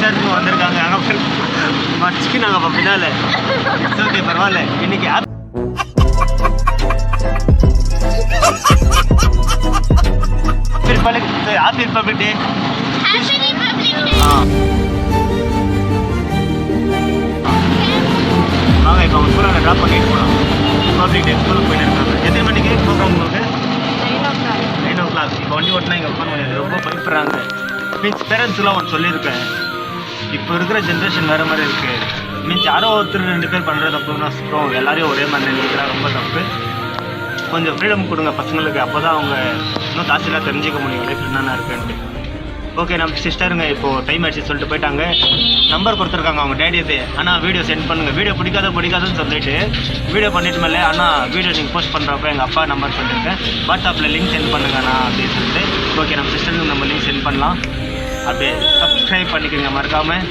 சிஸ்டருக்கு வந்திருக்காங்க. அங்கே மடிச்சுக்கு நாங்கள் பின்னால. ஓகே பரவாயில்ல. இன்னைக்கு ஹாப்பி ரிபப்ளிக் டே. வாங்க இப்போ அவங்க ஸ்கூலில் ட்ராப் பண்ணிட்டு போகலாம். ரிபப்ளிக் டே ஸ்கூலுக்கு போயிட்டு இருக்காங்க. எத்தனை மணிக்கு ப்ரோக்ராம் உங்களுக்கு? 9 o'clock. இப்போ வண்டி ஓட்டினா இங்கே உட்காந்து ரொம்ப பயப்படுறாங்க. மீன்ஸ் பேரண்ட்ஸ்லாம் ஒன்று சொல்லியிருக்கேன். இப்போ இருக்கிற ஜென்ரேஷன் வேறு மாதிரி இருக்குது. மீன்ஸ் யாரோ ஒருத்தர் 2 பேர் பண்ணுற தப்புன்னா அப்புறம் எல்லாரையும் ஒரே மாதிரி நினைக்கிறா, ரொம்ப தப்பு. கொஞ்சம் ஃப்ரீடம் கொடுங்க பசங்களுக்கு. அப்போ தான் அவங்க இன்னும் தாசிலாக தெரிஞ்சிக்க முடியும் லைஃப் என்னென்ன இருக்குன்ட்டு. ஓகே நம்ம சிஸ்டருங்க இப்போது டைம் ஆகிடுச்சு சொல்லிட்டு போயிட்டாங்க. நம்பர் கொடுத்துருக்காங்க அவங்க டேடியது. ஆனால் வீடியோ சென்ட் பண்ணுங்கள். வீடியோ பிடிக்காதுன்னு சொல்லிட்டு வீடியோ பண்ணிட்டு மேலே ஆனால் வீடியோ நீங்கள் போஸ்ட் பண்ணுறப்ப எங்கள் அப்பா நம்பர் சொல்லியிருக்கேன். வாட்ஸ்அப்பில் லிங்க் சென்ட் பண்ணுங்கண்ணா அப்படின்னு சொல்லிட்டு. ஓகே நம்ம சிஸ்டருக்கு நம்ம லிங்க் சென்ட் பண்ணலாம். அப்படியே சப்ஸ்கிரைப் பண்ணிக்கோங்க மறக்காமல்.